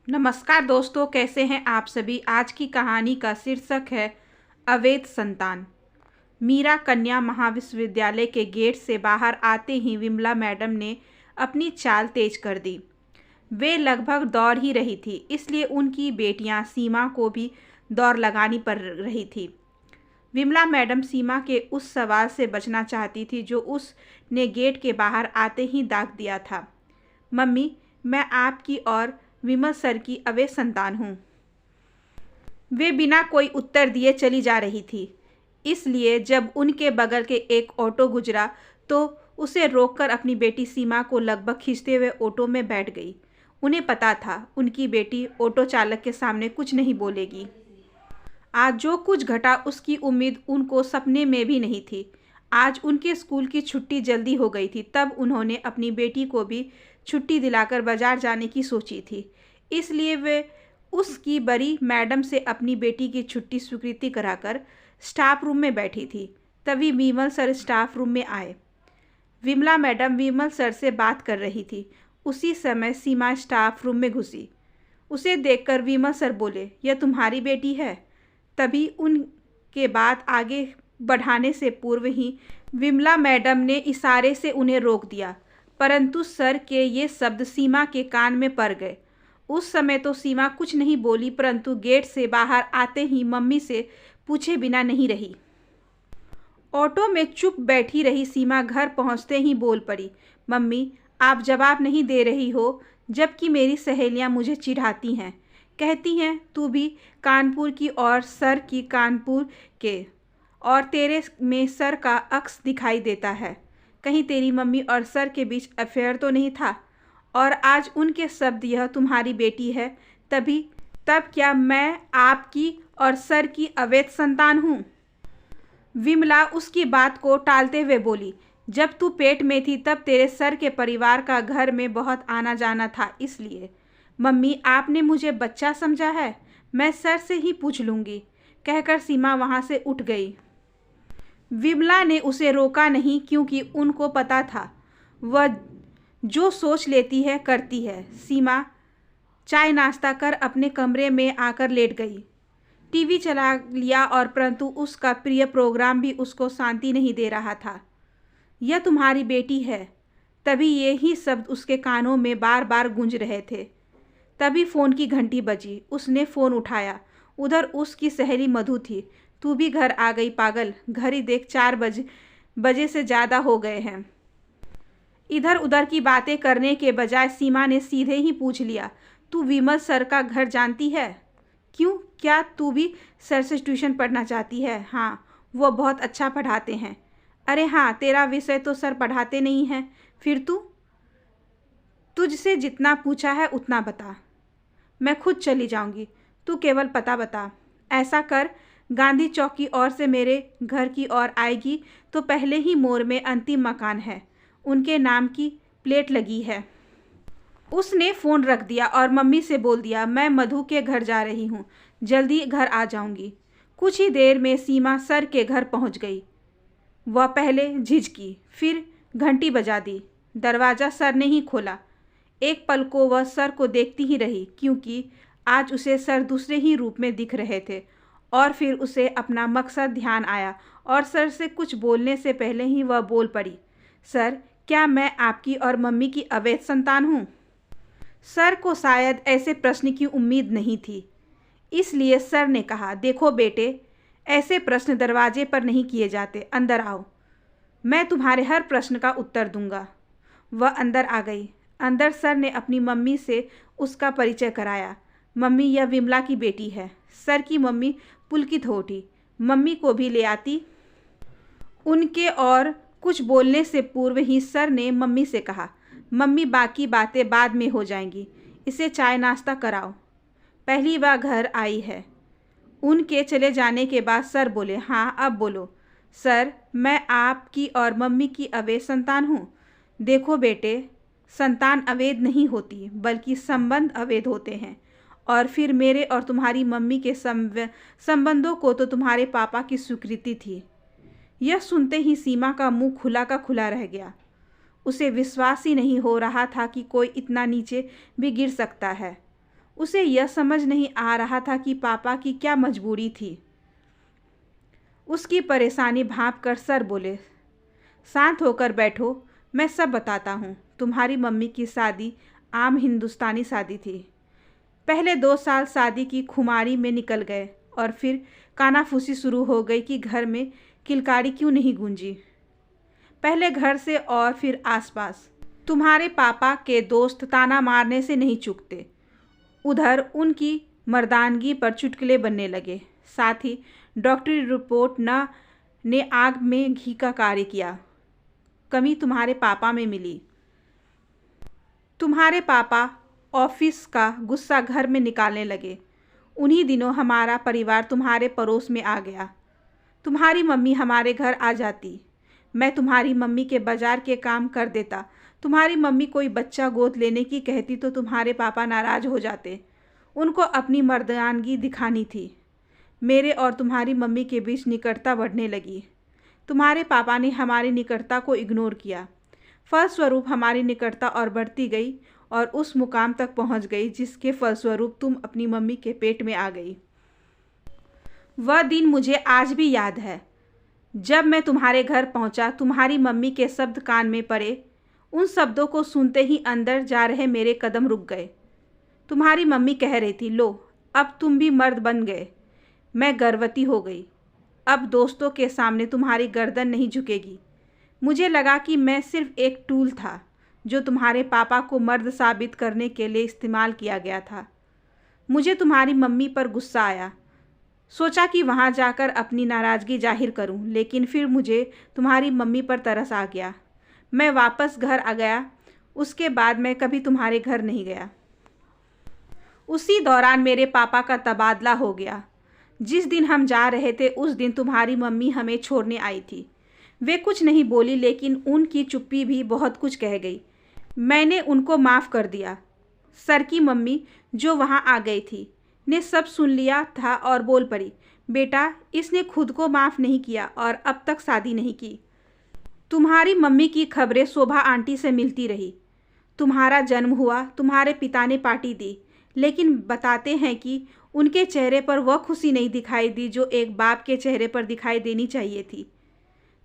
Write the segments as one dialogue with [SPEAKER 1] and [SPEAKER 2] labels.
[SPEAKER 1] नमस्कार दोस्तों, कैसे हैं आप सभी। आज की कहानी का शीर्षक है अवैध संतान। मीरा कन्या महाविश्वविद्यालय के गेट से बाहर आते ही विमला मैडम ने अपनी चाल तेज कर दी। वे लगभग दौड़ ही रही थी, इसलिए उनकी बेटियां सीमा को भी दौड़ लगानी पड़ रही थी। विमला मैडम सीमा के उस सवाल से बचना चाहती थी जो उसने गेट के बाहर आते ही दाग दिया था। मम्मी, मैं आपकी और विमल सर की अवैध संतान हूँ। वे बिना कोई उत्तर दिए चली जा रही थी, इसलिए जब उनके बगल के एक ऑटो गुजरा तो उसे रोककर अपनी बेटी सीमा को लगभग खींचते हुए ऑटो में बैठ गई। उन्हें पता था उनकी बेटी ऑटो चालक के सामने कुछ नहीं बोलेगी। आज जो कुछ घटा उसकी उम्मीद उनको सपने में भी नहीं थी। आज उनके स्कूल की छुट्टी जल्दी हो गई थी, तब उन्होंने अपनी बेटी को भी छुट्टी दिलाकर बाजार जाने की सोची थी। इसलिए वे उसकी बड़ी मैडम से अपनी बेटी की छुट्टी स्वीकृति कराकर स्टाफ रूम में बैठी थी। तभी विमल सर स्टाफ रूम में आए। विमला मैडम विमल सर से बात कर रही थी। उसी समय सीमा स्टाफ रूम में घुसी। उसे देखकर विमल सर बोले, यह तुम्हारी बेटी है। तभी उनके बात आगे बढ़ाने से पूर्व ही विमला मैडम ने इशारे से उन्हें रोक दिया, परंतु सर के ये शब्द सीमा के कान में पड़ गए। उस समय तो सीमा कुछ नहीं बोली, परंतु गेट से बाहर आते ही मम्मी से पूछे बिना नहीं रही। ऑटो में चुप बैठी रही सीमा घर पहुंचते ही बोल पड़ी, मम्मी, आप जवाब नहीं दे रही हो, जबकि मेरी सहेलियां मुझे चिढ़ाती हैं। कहती हैं तू भी कानपुर की और सर की कानपुर के, और तेरे में सर का अक्स दिखाई देता है। कहीं तेरी मम्मी और सर के बीच अफेयर तो नहीं था। और आज उनके शब्द यह तुम्हारी बेटी है, तब क्या मैं आपकी और सर की अवैध संतान हूँ? विमला उसकी बात को टालते हुए बोली, जब तू पेट में थी तब तेरे सर के परिवार का घर में बहुत आना जाना था, इसलिए। मम्मी, आपने मुझे बच्चा समझा है? मैं सर से ही पूछ लूँगी, कहकर सीमा वहाँ से उठ गई। विमला ने उसे रोका नहीं, क्योंकि उनको पता था वह जो सोच लेती है करती है। सीमा चाय नाश्ता कर अपने कमरे में आकर लेट गई। टीवी चला लिया और परंतु उसका प्रिय प्रोग्राम भी उसको शांति नहीं दे रहा था। यह तुम्हारी बेटी है, तभी यही शब्द उसके कानों में बार बार गूंज रहे थे। तभी फ़ोन की घंटी बजी। उसने फ़ोन उठाया। उधर उसकी सहेली मधु थी। तू भी घर आ गई पागल, घड़ी देख 4 बजे से ज़्यादा हो गए हैं। इधर उधर की बातें करने के बजाय सीमा ने सीधे ही पूछ लिया, तू विमल सर का घर जानती है? क्यों, क्या तू भी सर से ट्यूशन पढ़ना चाहती है? हाँ, वो बहुत अच्छा पढ़ाते हैं। अरे हाँ, तेरा विषय तो सर पढ़ाते नहीं हैं। फिर तुझसे जितना पूछा है उतना बता। मैं खुद चली जाऊंगी, तू केवल पता बता। ऐसा कर, गांधी चौक की ओर से मेरे घर की ओर आएगी तो पहले ही मोड़ में अंतिम मकान है, उनके नाम की प्लेट लगी है। उसने फ़ोन रख दिया और मम्मी से बोल दिया, मैं मधु के घर जा रही हूँ, जल्दी घर आ जाऊंगी। कुछ ही देर में सीमा सर के घर पहुँच गई। वह पहले झिझकी, फिर घंटी बजा दी। दरवाज़ा सर ने ही खोला। एक पल को वह सर को देखती ही रही, क्योंकि आज उसे सर दूसरे ही रूप में दिख रहे थे। और फिर उसे अपना मकसद ध्यान आया और सर से कुछ बोलने से पहले ही वह बोल पड़ी, सर, क्या मैं आपकी और मम्मी की अवैध संतान हूँ? सर को शायद ऐसे प्रश्न की उम्मीद नहीं थी, इसलिए सर ने कहा, देखो बेटे, ऐसे प्रश्न दरवाजे पर नहीं किए जाते, अंदर आओ, मैं तुम्हारे हर प्रश्न का उत्तर दूंगा। वह अंदर आ गई। अंदर सर ने अपनी मम्मी से उसका परिचय कराया। मम्मी, यह विमला की बेटी है। सर की मम्मी पुलकित हो उठी। मम्मी को भी ले आती। उनके और कुछ बोलने से पूर्व ही सर ने मम्मी से कहा, मम्मी, बाकी बातें बाद में हो जाएंगी, इसे चाय नाश्ता कराओ, पहली बार घर आई है। उनके चले जाने के बाद सर बोले, हाँ, अब बोलो। सर, मैं आपकी और मम्मी की अवैध संतान हूँ। देखो बेटे, संतान अवैध नहीं होती, बल्कि संबंध अवैध होते हैं। और फिर मेरे और तुम्हारी मम्मी के संबंधों को तो तुम्हारे पापा की स्वीकृति थी। यह सुनते ही सीमा का मुंह खुला का खुला रह गया। उसे विश्वास ही नहीं हो रहा था कि कोई इतना नीचे भी गिर सकता है। उसे यह समझ नहीं आ रहा था कि पापा की क्या मजबूरी थी। उसकी परेशानी भांप कर सर बोले, शांत होकर बैठो, मैं सब बताता हूँ। तुम्हारी मम्मी की शादी आम हिंदुस्तानी शादी थी। पहले 2 साल शादी की खुमारी में निकल गए और फिर कानाफूसी शुरू हो गई कि घर में किलकारी क्यों नहीं गूंजी। पहले घर से और फिर आसपास। तुम्हारे पापा के दोस्त ताना मारने से नहीं चूकते। उधर उनकी मर्दानगी पर चुटकुले बनने लगे। साथ ही डॉक्टरी रिपोर्ट ने आग में घी का कार्य किया। कमी तुम्हारे पापा में मिली। तुम्हारे पापा ऑफिस का गुस्सा घर में निकालने लगे। उन्हीं दिनों हमारा परिवार तुम्हारे पड़ोस में आ गया। तुम्हारी मम्मी हमारे घर आ जाती। मैं तुम्हारी मम्मी के बाजार के काम कर देता। तुम्हारी मम्मी कोई बच्चा गोद लेने की कहती तो तुम्हारे पापा नाराज हो जाते। उनको अपनी मर्दानगी दिखानी थी। मेरे और तुम्हारी मम्मी के बीच निकटता बढ़ने लगी। तुम्हारे पापा ने हमारी निकटता को इग्नोर किया। फलस्वरूप हमारी निकटता और बढ़ती गई और उस मुकाम तक पहुंच गई जिसके फलस्वरूप तुम अपनी मम्मी के पेट में आ गई। वह दिन मुझे आज भी याद है। जब मैं तुम्हारे घर पहुंचा, तुम्हारी मम्मी के शब्द कान में पड़े। उन शब्दों को सुनते ही अंदर जा रहे मेरे कदम रुक गए। तुम्हारी मम्मी कह रही थी, लो अब तुम भी मर्द बन गए। मैं गर्भवती हो गई। अब दोस्तों के सामने तुम्हारी गर्दन नहीं झुकेगी। मुझे लगा कि मैं सिर्फ एक टूल था जो तुम्हारे पापा को मर्द साबित करने के लिए इस्तेमाल किया गया था। मुझे तुम्हारी मम्मी पर गुस्सा आया। सोचा कि वहाँ जाकर अपनी नाराज़गी जाहिर करूँ, लेकिन फिर मुझे तुम्हारी मम्मी पर तरस आ गया। मैं वापस घर आ गया। उसके बाद मैं कभी तुम्हारे घर नहीं गया। उसी दौरान मेरे पापा का तबादला हो गया। जिस दिन हम जा रहे थे उस दिन तुम्हारी मम्मी हमें छोड़ने आई थी। वे कुछ नहीं बोली, लेकिन उनकी चुप्पी भी बहुत कुछ कह गई। मैंने उनको माफ़ कर दिया। सर की मम्मी जो वहाँ आ गई थी ने सब सुन लिया था और बोल पड़ी, बेटा इसने खुद को माफ़ नहीं किया और अब तक शादी नहीं की। तुम्हारी मम्मी की खबरें शोभा आंटी से मिलती रही। तुम्हारा जन्म हुआ, तुम्हारे पिता ने पार्टी दी, लेकिन बताते हैं कि उनके चेहरे पर वह खुशी नहीं दिखाई दी जो एक बाप के चेहरे पर दिखाई देनी चाहिए थी।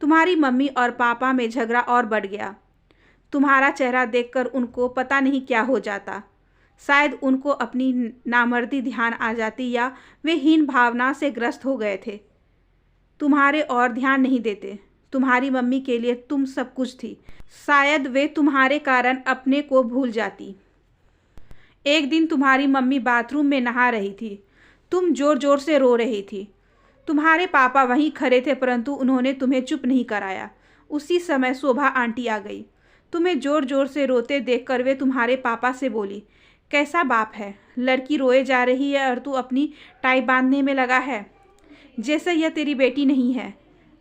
[SPEAKER 1] तुम्हारी मम्मी और पापा में झगड़ा और बढ़ गया। तुम्हारा चेहरा देखकर उनको पता नहीं क्या हो जाता। शायद उनको अपनी नामर्दी ध्यान आ जाती या वे हीन भावना से ग्रस्त हो गए थे। तुम्हारे और ध्यान नहीं देते। तुम्हारी मम्मी के लिए तुम सब कुछ थी। शायद वे तुम्हारे कारण अपने को भूल जाती। एक दिन तुम्हारी मम्मी बाथरूम में नहा रही थी। तुम ज़ोर ज़ोर से रो रही थी। तुम्हारे पापा वहीं खड़े थे, परंतु उन्होंने तुम्हें चुप नहीं कराया। उसी समय शोभा आंटी आ गई। तुम्हें ज़ोर ज़ोर से रोते देखकर वे तुम्हारे पापा से बोली, कैसा बाप है, लड़की रोए जा रही है और तू अपनी टाई बांधने में लगा है, जैसे यह तेरी बेटी नहीं है।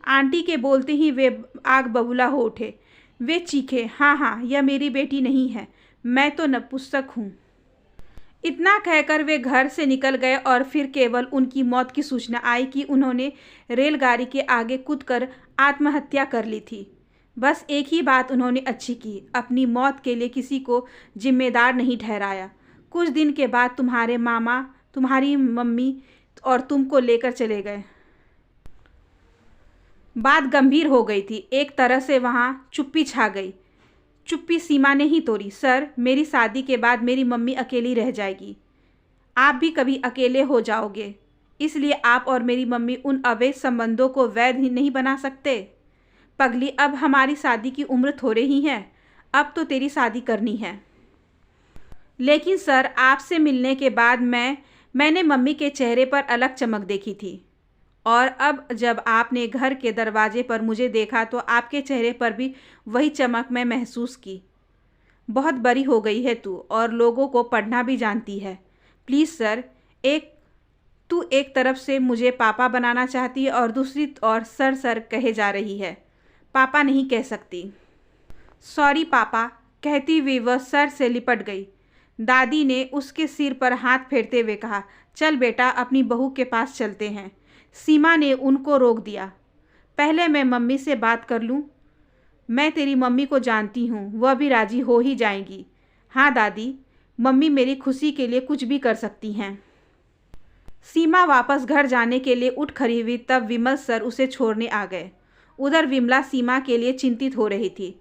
[SPEAKER 1] आंटी के बोलते ही वे आग बबूला हो उठे। वे चीखे, हाँ हाँ, यह मेरी बेटी नहीं है, मैं तो नपुंसक हूँ। इतना कहकर वे घर से निकल गए और फिर केवल उनकी मौत की सूचना आई कि उन्होंने रेलगाड़ी के आगे कूदकर आत्महत्या कर ली थी। बस एक ही बात उन्होंने अच्छी की, अपनी मौत के लिए किसी को जिम्मेदार नहीं ठहराया। कुछ दिन के बाद तुम्हारे मामा, तुम्हारी मम्मी और तुमको लेकर चले गए। बात गंभीर हो गई थी। एक तरह से वहाँ चुप्पी छा गई। चुप्पी सीमा ने ही तोड़ी। सर, मेरी शादी के बाद मेरी मम्मी अकेली रह जाएगी। आप भी कभी अकेले हो जाओगे, इसलिए आप और मेरी मम्मी उन अवैध संबंधों को वैध ही नहीं बना सकते। पगली, अब हमारी शादी की उम्र थोड़े ही है, अब तो तेरी शादी करनी है। लेकिन सर, आपसे मिलने के बाद मैंने मम्मी के चेहरे पर अलग चमक देखी थी, और अब जब आपने घर के दरवाजे पर मुझे देखा तो आपके चेहरे पर भी वही चमक मैं महसूस की। बहुत बड़ी हो गई है तू और लोगों को पढ़ना भी जानती है। प्लीज़ सर, तू एक तरफ से मुझे पापा बनाना चाहती है और दूसरी ओर सर सर कहे जा रही है। पापा नहीं कह सकती। सॉरी पापा, कहती हुई वह सर से लिपट गई। दादी ने उसके सिर पर हाथ फेरते हुए कहा, चल बेटा, अपनी बहू के पास चलते हैं। सीमा ने उनको रोक दिया। पहले मैं मम्मी से बात कर लूँ। मैं तेरी मम्मी को जानती हूँ, वह भी राजी हो ही जाएंगी। हाँ दादी, मम्मी मेरी खुशी के लिए कुछ भी कर सकती हैं। सीमा वापस घर जाने के लिए उठ खड़ी हुई तब विमल सर उसे छोड़ने आ गए। उधर विमला सीमा के लिए चिंतित हो रही थी।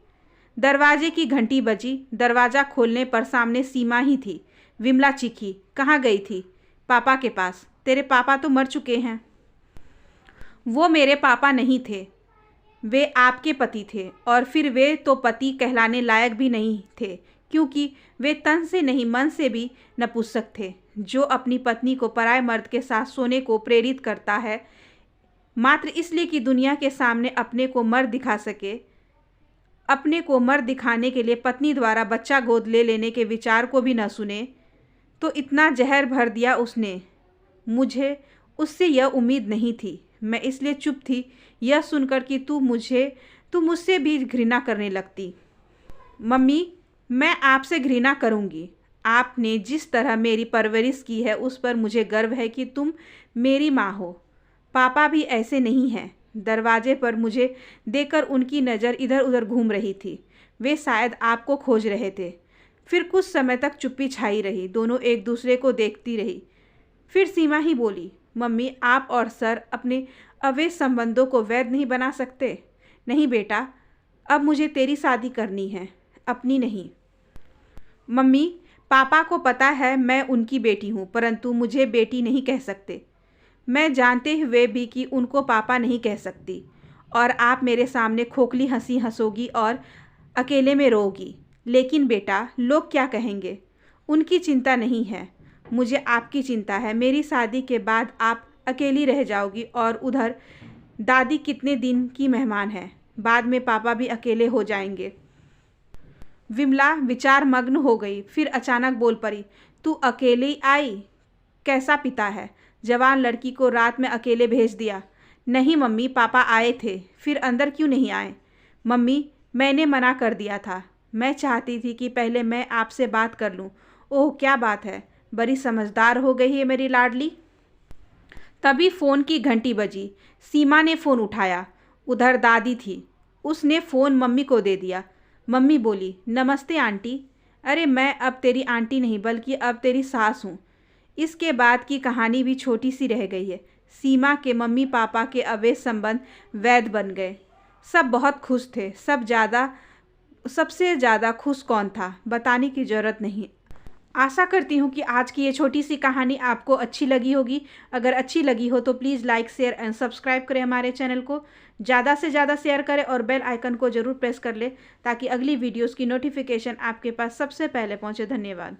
[SPEAKER 1] दरवाजे की घंटी बजी। दरवाज़ा खोलने पर सामने सीमा ही थी। विमला चीखी, कहाँ गई थी? पापा के पास। तेरे पापा तो मर चुके हैं। वो मेरे पापा नहीं थे, वे आपके पति थे, और फिर वे तो पति कहलाने लायक भी नहीं थे, क्योंकि वे तन से नहीं मन से भी नपुंसक थे। जो अपनी पत्नी को पराये मर्द के साथ सोने को प्रेरित करता है मात्र इसलिए कि दुनिया के सामने अपने को मर्द दिखा सके, अपने को मर्द दिखाने के लिए पत्नी द्वारा बच्चा गोद ले लेने के विचार को भी न सुने, तो इतना जहर भर दिया उसने। मुझे उससे यह उम्मीद नहीं थी। मैं इसलिए चुप थी यह सुनकर कि तू मुझसे भी घृणा करने लगती। मम्मी, मैं आपसे घृणा करूँगी। आपने जिस तरह मेरी परवरिश की है उस पर मुझे गर्व है कि तुम मेरी माँ हो। पापा भी ऐसे नहीं हैं। दरवाजे पर मुझे देखकर उनकी नज़र इधर उधर घूम रही थी। वे शायद आपको खोज रहे थे। फिर कुछ समय तक चुप्पी छाई रही। दोनों एक दूसरे को देखती रही। फिर सीमा ही बोली, मम्मी, आप और सर अपने अवैध संबंधों को वैध नहीं बना सकते। नहीं बेटा, अब मुझे तेरी शादी करनी है, अपनी नहीं। मम्मी, पापा को पता है मैं उनकी बेटी हूँ, परंतु मुझे बेटी नहीं कह सकते। मैं जानते हुए भी कि उनको पापा नहीं कह सकती, और आप मेरे सामने खोखली हंसी हंसोगी और अकेले में रोगी। लेकिन बेटा, लोग क्या कहेंगे? उनकी चिंता नहीं है, मुझे आपकी चिंता है। मेरी शादी के बाद आप अकेली रह जाओगी, और उधर दादी कितने दिन की मेहमान है। बाद में पापा भी अकेले हो जाएंगे। विमला विचार मग्न हो गई। फिर अचानक बोल पड़ी, तू अकेली आई? कैसा पिता है? जवान लड़की को रात में अकेले भेज दिया। नहीं मम्मी, पापा आए थे। फिर अंदर क्यों नहीं आए? मम्मी, मैंने मना कर दिया था। मैं चाहती थी कि पहले मैं आपसे बात कर लूँ। ओह, क्या बात है, बड़ी समझदार हो गई है मेरी लाडली। तभी फ़ोन की घंटी बजी। सीमा ने फ़ोन उठाया। उधर दादी थी। उसने फ़ोन मम्मी को दे दिया। मम्मी बोली, नमस्ते आंटी। अरे, मैं अब तेरी आंटी नहीं बल्कि अब तेरी सास हूँ। इसके बाद की कहानी भी छोटी सी रह गई है। सीमा के मम्मी पापा के अवैध संबंध वैध बन गए। सब बहुत खुश थे। सबसे ज़्यादा खुश कौन था, बताने की ज़रूरत नहीं। आशा करती हूँ कि आज की ये छोटी सी कहानी आपको अच्छी लगी होगी। अगर अच्छी लगी हो तो please like, share and subscribe करें हमारे चैनल को। ज़्यादा से ज़्यादा शेयर करें और बेल आइकन को ज़रूर प्रेस कर लें ताकि अगली वीडियोस की नोटिफिकेशन आपके पास सबसे पहले पहुँचे। धन्यवाद।